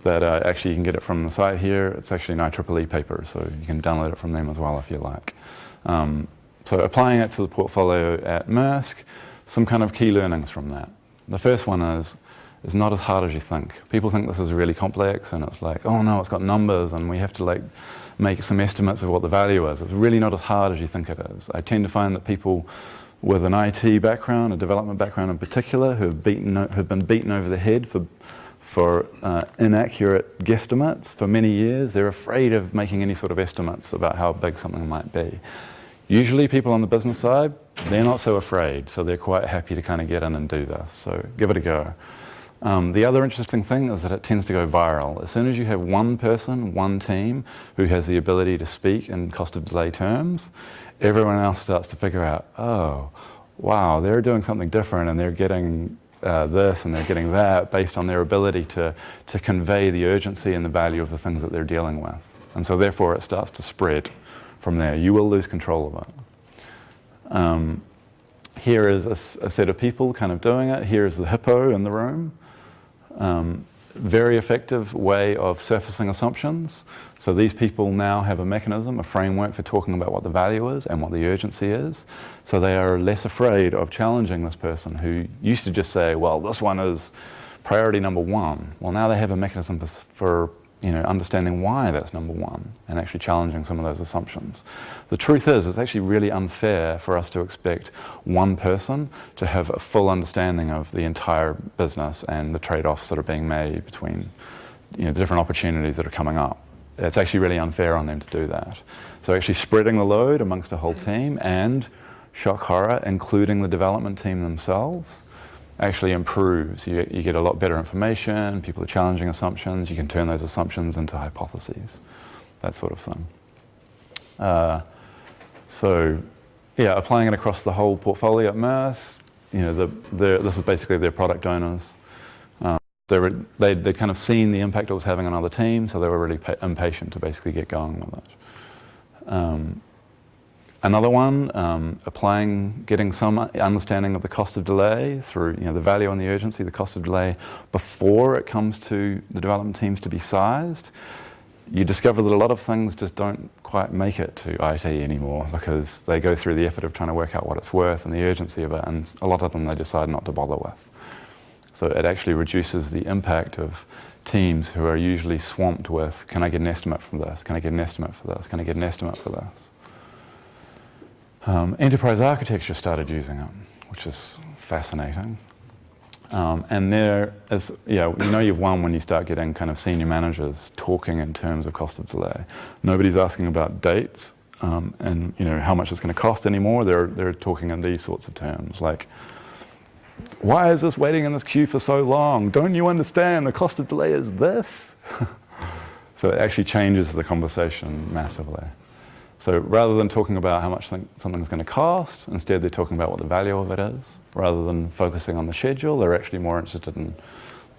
that actually you can get it from the site here. It's actually an IEEE paper, so you can download it from them as well if you like. So applying it to the portfolio at Maersk, some kind of key learnings from that. The first one is not as hard as you think. People think this is really complex, and it's like, oh no, it's got numbers, and we have to like make some estimates of what the value is. It's really not as hard as you think it is. I tend to find that people with an IT background, a development background in particular, who've been beaten over the head for inaccurate guesstimates for many years, they're afraid of making any sort of estimates about how big something might be. Usually people on the business side, they're not so afraid, so they're quite happy to kind of get in and do this. So give it a go. The other interesting thing is that it tends to go viral. As soon as you have one person, one team, who has the ability to speak in cost of delay terms, everyone else starts to figure out, oh, wow, they're doing something different, and they're getting this and they're getting that based on their ability to convey the urgency and the value of the things that they're dealing with. And so therefore it starts to spread from there. You will lose control of it. Here is a set of people kind of doing it. Here is the hippo in the room. Very effective way of surfacing assumptions. So these people now have a mechanism, a framework for talking about what the value is and what the urgency is. So they are less afraid of challenging this person who used to just say, well, this one is priority number one. Well, now they have a mechanism for understanding why that's number one and actually challenging some of those assumptions. The truth is, it's actually really unfair for us to expect one person to have a full understanding of the entire business and the trade-offs that are being made between the different opportunities that are coming up. It's actually really unfair on them to do that. So actually spreading the load amongst a whole team and, shock horror, including the development team themselves, actually improves. You get a lot better information, people are challenging assumptions, you can turn those assumptions into hypotheses, that sort of thing. So yeah, applying it across the whole portfolio at Maersk, this is basically their product owners. They'd kind of seen the impact it was having on other teams, so they were really impatient to basically get going with it. Another one, getting some understanding of the cost of delay through the value and the urgency, the cost of delay before it comes to the development teams to be sized. You discover that a lot of things just don't quite make it to IT anymore because they go through the effort of trying to work out what it's worth and the urgency of it, and a lot of them they decide not to bother with. So it actually reduces the impact of teams who are usually swamped with, can I get an estimate from this? Can I get an estimate for this? Can I get an estimate for this? Enterprise architecture started using it, which is fascinating. And there is, you've won when you start getting kind of senior managers talking in terms of cost of delay. Nobody's asking about dates and how much it's going to cost anymore. They're talking in these sorts of terms, like, why is this waiting in this queue for so long? Don't you understand the cost of delay is this? So it actually changes the conversation massively. So rather than talking about how much something's going to cost, instead they're talking about what the value of it is. Rather than focusing on the schedule, they're actually more interested in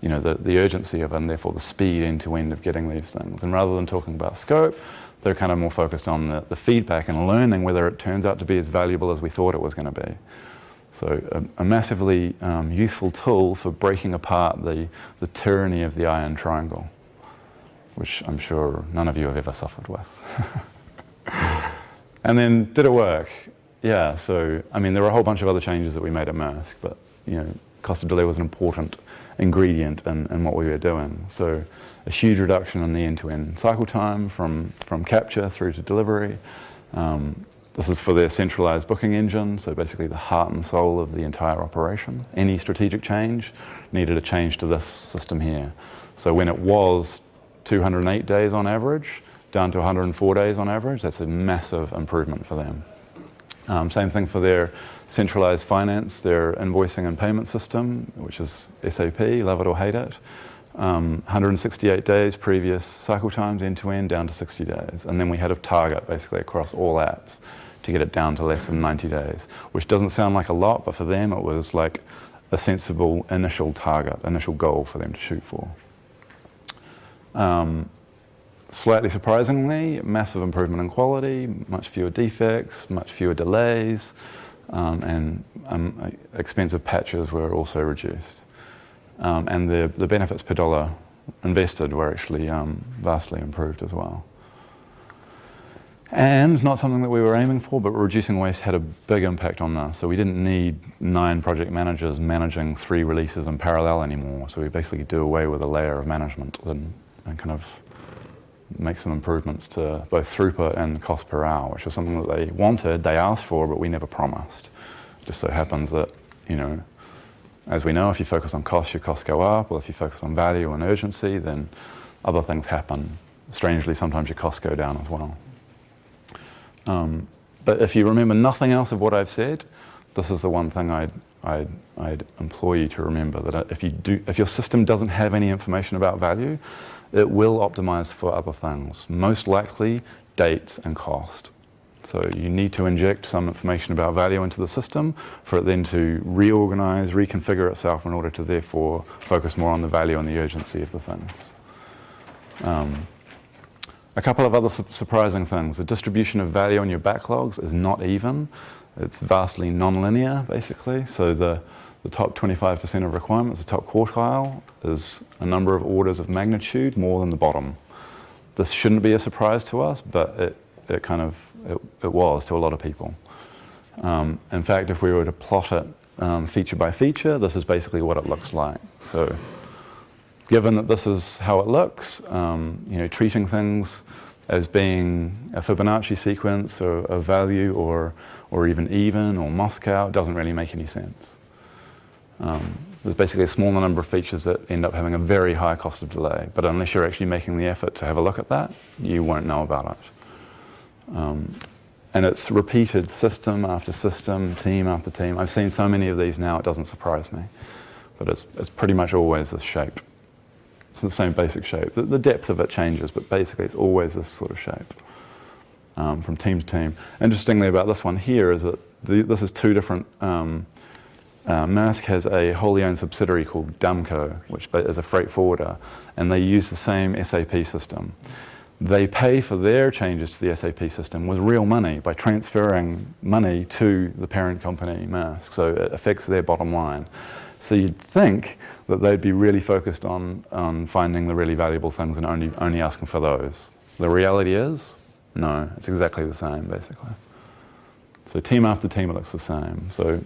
the urgency of it and therefore the speed end to end of getting these things. And rather than talking about scope, they're kind of more focused on the feedback and learning whether it turns out to be as valuable as we thought it was going to be. So a massively useful tool for breaking apart the tyranny of the iron triangle, which I'm sure none of you have ever suffered with. And then, did it work? Yeah, so, there were a whole bunch of other changes that we made at Maersk, but, cost of delay was an important ingredient in what we were doing. So, a huge reduction in the end-to-end cycle time from capture through to delivery. This is for their centralized booking engine, so basically the heart and soul of the entire operation. Any strategic change needed a change to this system here. So when it was 208 days on average, down to 104 days on average, that's a massive improvement for them. Same thing for their centralized finance, their invoicing and payment system, which is SAP, love it or hate it. 168 days previous cycle times end to end, down to 60 days. And then we had a target basically across all apps to get it down to less than 90 days, which doesn't sound like a lot, but for them it was like a sensible initial target, initial goal for them to shoot for. Slightly surprisingly, massive improvement in quality, much fewer defects, much fewer delays, and expensive patches were also reduced. And the benefits per dollar invested were actually vastly improved as well. And not something that we were aiming for, but reducing waste had a big impact on this. So we didn't need 9 project managers managing 3 releases in parallel anymore. So we basically do away with a layer of management and kind of make some improvements to both throughput and cost per hour, which was something that they wanted, they asked for, but we never promised. It just so happens that, you know, as we know, if you focus on cost, your costs go up, or if you focus on value and urgency, then other things happen. Strangely, sometimes your costs go down as well. But if you remember nothing else of what I've said, this is the one thing I'd implore you to remember, that if your system doesn't have any information about value, it will optimize for other things, most likely dates and cost. So you need to inject some information about value into the system for it then to reorganize, reconfigure itself in order to therefore focus more on the value and the urgency of the things. A couple of other surprising things. The distribution of value in your backlogs is not even. It's vastly non-linear, basically. So the top 25% of requirements, the top quartile, is a number of orders of magnitude more than the bottom. This shouldn't be a surprise to us, but it was to a lot of people. In fact, if we were to plot it feature by feature, this is basically what it looks like. So given that this is how it looks, you know, treating things as being a Fibonacci sequence or a value or even or Moscow doesn't really make any sense. There's basically a smaller number of features that end up having a very high cost of delay, but unless you're actually making the effort to have a look at that, you won't know about it. And it's repeated system after system, team after team. I've seen so many of these now, it doesn't surprise me. But it's pretty much always this shape. It's the same basic shape. The depth of it changes, but basically it's always this sort of shape from team to team. Interestingly about this one here is that this is 2 different. Maersk has a wholly owned subsidiary called Damco, which is a freight forwarder, and they use the same SAP system. They pay for their changes to the SAP system with real money by transferring money to the parent company, Maersk, so it affects their bottom line. So you'd think that they'd be really focused on finding the really valuable things and only asking for those. The reality is, no, it's exactly the same, basically. So team after team, it looks the same. So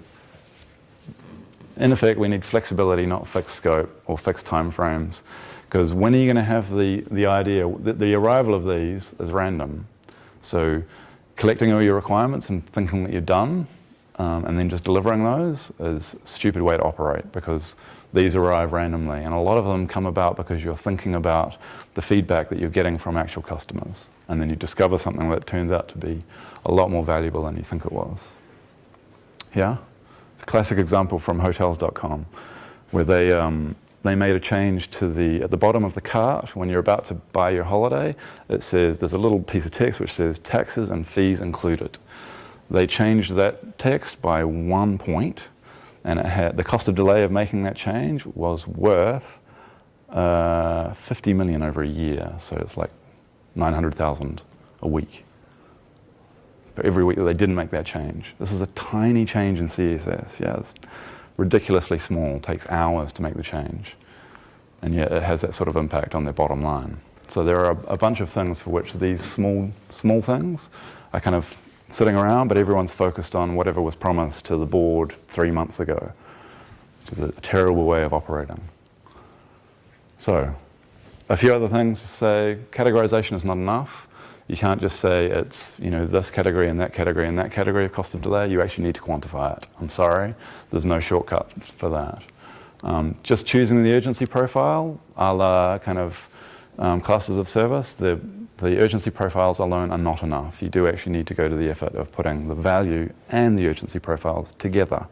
in effect, we need flexibility, not fixed scope or fixed time frames. Because when are you going to have the idea that the arrival of these is random? So collecting all your requirements and thinking that you're done, and then just delivering those is a stupid way to operate, because these arrive randomly. And a lot of them come about because you're thinking about the feedback that you're getting from actual customers. And then you discover something that turns out to be a lot more valuable than you think it was. Yeah? It's a classic example from hotels.com, where they made a change to at the bottom of the cart when you're about to buy your holiday. It says, there's a little piece of text which says taxes and fees included. They changed that text by 1 point, and it had the cost of delay of making that change was worth 50 million over a year. So it's like 900,000 a week for every week that they didn't make that change. This is a tiny change in CSS. Yeah, it's ridiculously small. It takes hours to make the change, and yet it has that sort of impact on their bottom line. So there are a bunch of things for which these small things are kind of sitting around, but everyone's focused on whatever was promised to the board 3 months ago, which is a terrible way of operating. So, a few other things to say. Categorization is not enough. You can't just say it's, you know, this category and that category and that category of cost of delay. You actually need to quantify it. I'm sorry, there's no shortcut for that. Just choosing the urgency profile, a la kind of classes of service, the urgency profiles alone are not enough. You do actually need to go to the effort of putting the value and the urgency profiles together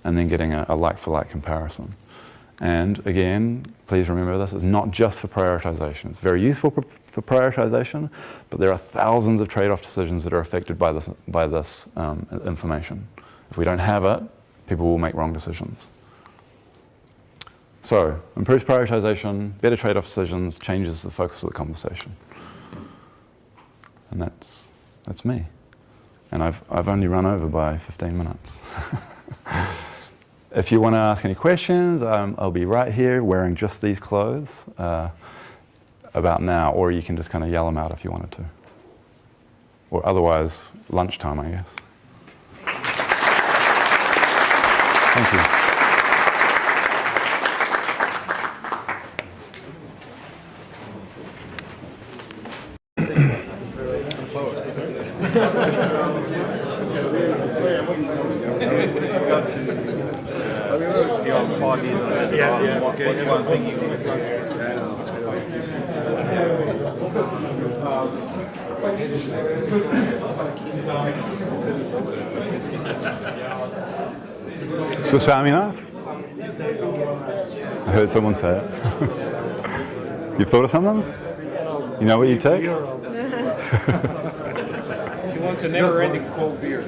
and then getting a like-for-like comparison. And again, please remember this is not just for prioritization. It's very useful for prioritization, but there are thousands of trade-off decisions that are affected by this information. If we don't have it, people will make wrong decisions. So, improves prioritization, better trade-off decisions, changes the focus of the conversation. And that's me. And I've only run over by 15 minutes. If you want to ask any questions, I'll be right here wearing just these clothes about now, or you can just kind of yell them out if you wanted to. Or otherwise, lunchtime, I guess. Thank you. Beyond 5 years on this, what's one thing you want to Swiss Army knife? I heard someone say it. You've thought of something? You know what you'd take? He wants a never-ending cold beer.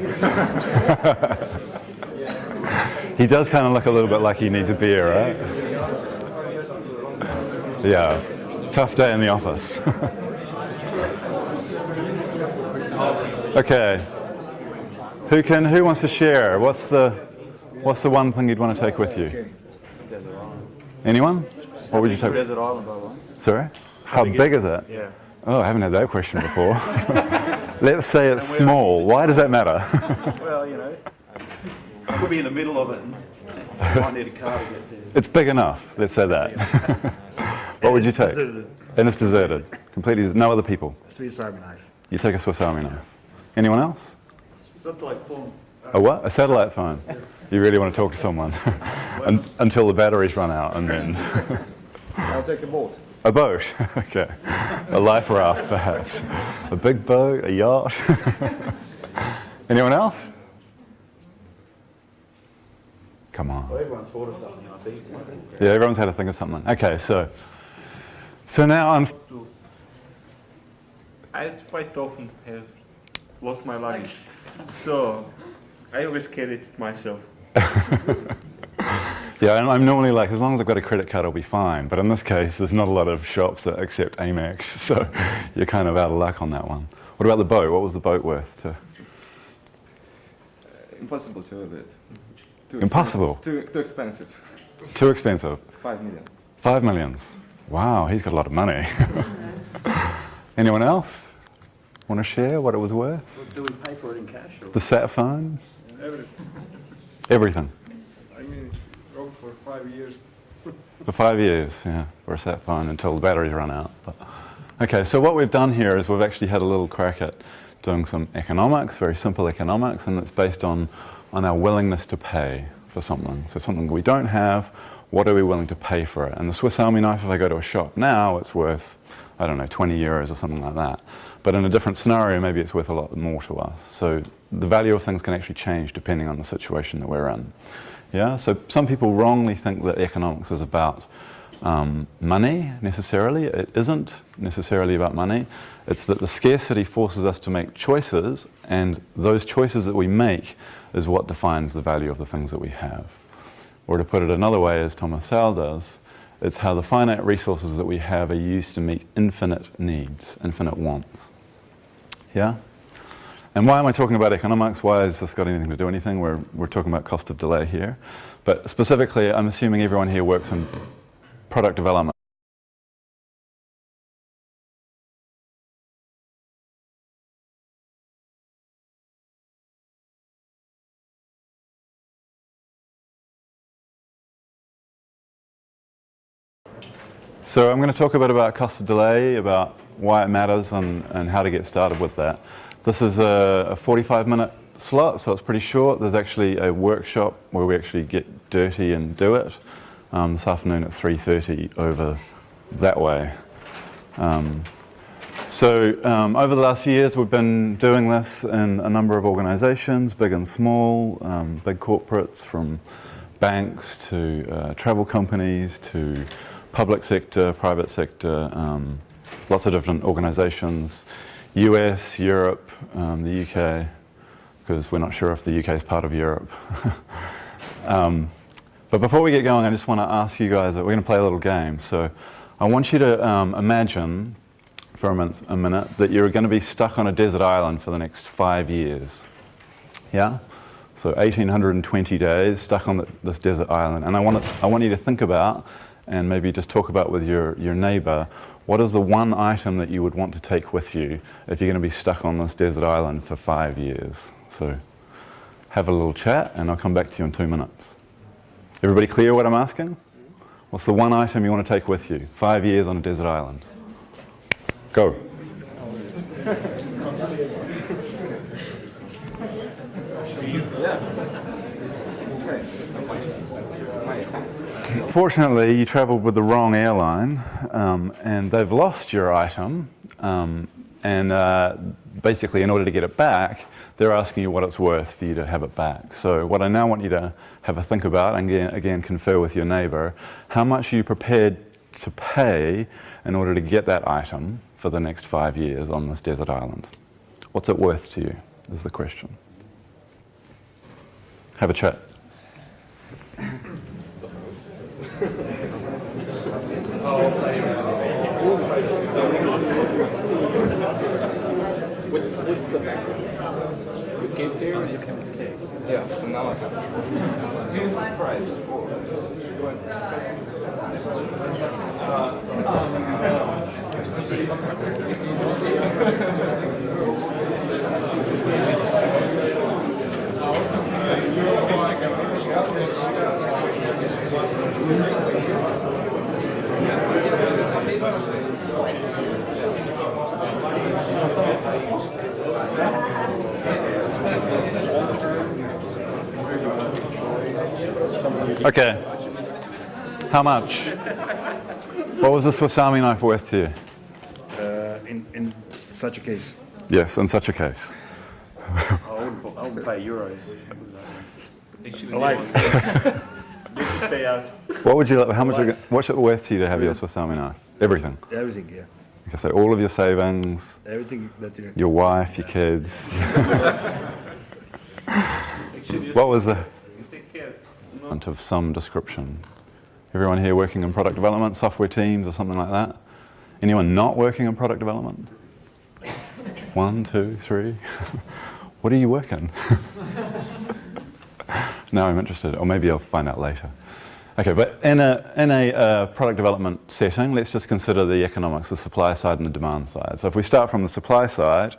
He does kind of look a little bit like he needs a beer, right? Yeah. Tough day in the office. Okay. Who wants to share? What's the one thing you'd want to take with you? Anyone? What would you take? Desert Island, by the way. Sorry? How big is it? Yeah. Oh, I haven't had that question before. Let's say it's small. Why does that matter? Well, you know, we'll be in the middle of it. And might need a car to get there. It's big enough. Let's say that. What would you take? Deserted. And it's deserted. Completely, no other people. Swiss Army knife. You take a Swiss Army knife. Anyone else? Satellite phone. A what? A satellite phone? You really want to talk to someone until the batteries run out, and then I'll take a boat. a boat. Okay, a life raft perhaps. A big boat, a yacht. Anyone else? Come on. Well, everyone's thought of something, I think. Yeah, everyone's had to think of something. Okay, so now I quite often have lost my luggage, so I always carry it myself. Yeah, and I'm normally like, as long as I've got a credit card, I'll be fine. But in this case, there's not a lot of shops that accept Amex, so you're kind of out of luck on that one. What about the boat? What was the boat worth? Impossible to have it. Impossible? Too expensive. Too expensive? 5 million. 5 million. Wow, he's got a lot of money. Anyone else want to share what it was worth? Do we pay for it in cash? Or? The sat phone? Everything. Everything. I mean, go for 5 years. For 5 years, yeah, for a sat phone until the batteries run out. But, okay, so what we've done here is we've actually had a little crack at doing some economics, very simple economics, and it's based on our willingness to pay for something. So something we don't have, what are we willing to pay for it? And the Swiss Army knife, if I go to a shop now, it's worth, I don't know, 20 euros or something like that. But in a different scenario, maybe it's worth a lot more to us. So the value of things can actually change depending on the situation that we're in. Yeah, so some people wrongly think that economics is about money necessarily. It isn't necessarily about money. It's that the scarcity forces us to make choices, and those choices that we make is what defines the value of the things that we have. Or to put it another way, as Thomas Sowell does, it's how the finite resources that we have are used to meet infinite needs, infinite wants. Yeah? And why am I talking about economics? Why has this got anything to do anything? We're talking about cost of delay here. But specifically, I'm assuming everyone here works in product development. So I'm going to talk a bit about cost of delay, about why it matters and how to get started with that. This is a 45-minute slot, so it's pretty short. There's actually a workshop where we actually get dirty and do it this afternoon at 3:30 over that way. Over the last few years, we've been doing this in a number of organizations, big and small, big corporates from banks to travel companies to public sector, private sector, lots of different organizations, US, Europe, the UK, because we're not sure if the UK is part of Europe. But But before we get going, I just want to ask you guys that we're going to play a little game. So I want you to imagine for a minute that you're going to be stuck on a desert island for the next 5 years. Yeah? So 1,820 days stuck on this desert island. And I want you to think about, and maybe just talk about with your neighbor, what is the one item that you would want to take with you if you're going to be stuck on this desert island for 5 years? So have a little chat, and I'll come back to you in 2 minutes. Everybody clear what I'm asking? What's the one item you want to take with you? 5 years on a desert island. Go. Fortunately, you travelled with the wrong airline, and they've lost your item, basically in order to get it back, they're asking you what it's worth for you to have it back. So what I now want you to have a think about, and again confer with your neighbour, how much are you prepared to pay in order to get that item for the next 5 years on this desert island? What's it worth to you, is the question. Have a chat. What's the background? You get there and you can escape. Yeah, so now I have two price. Okay. How much? What was the Swiss Army knife worth to you? In such a case, Yes, in such a case. I would pay euros. a life. They should pay us. What would you? How much? What's it worth to you to have your Swiss Army knife? Everything. Everything, yeah. Okay, so all of your savings, Everything that you. your wife, your kids. What was the You take care. of some description? Everyone here working in product development, software teams, or something like that? Anyone not working in product development? 1, 2, 3. What are you working? Now I'm interested, or maybe I'll find out later. Okay, but in a product development setting, let's just consider the economics, the supply side and the demand side. So if we start from the supply side,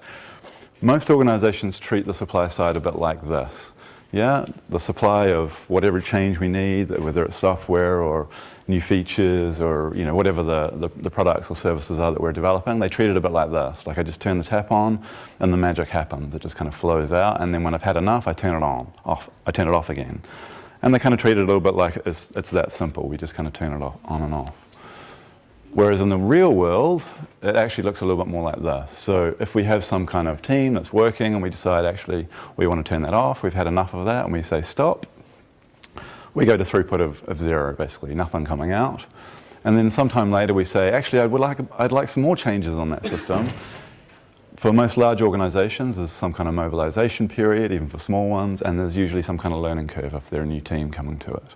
most organizations treat the supply side a bit like this. Yeah, the supply of whatever change we need, whether it's software or new features or whatever the products or services are that we're developing, they treat it a bit like this. Like I just turn the tap on and the magic happens. It just kind of flows out, and then when I've had enough, I turn it off. I turn it off again. And they kind of treat it a little bit like it's that simple. We just kind of turn it on and off. Whereas in the real world, it actually looks a little bit more like this. So if we have some kind of team that's working and we decide actually we want to turn that off, we've had enough of that, and we say stop, we go to throughput of 0, basically, nothing coming out. And then sometime later we say, actually I'd like some more changes on that system. For most large organizations, there's some kind of mobilization period, even for small ones, and there's usually some kind of learning curve if they're a new team coming to it.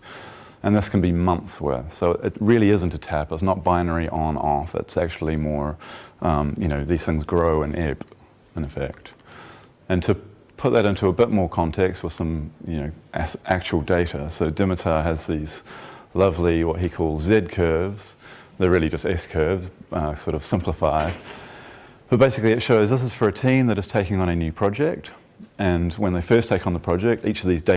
And this can be months worth. So it really isn't a tap. It's not binary on, off. It's actually more, these things grow and ebb, in effect. And to put that into a bit more context with some, actual data. So Dimitar has these lovely, what he calls Z curves. They're really just S curves, sort of simplified. But basically it shows this is for a team that is taking on a new project. And when they first take on the project, each of these data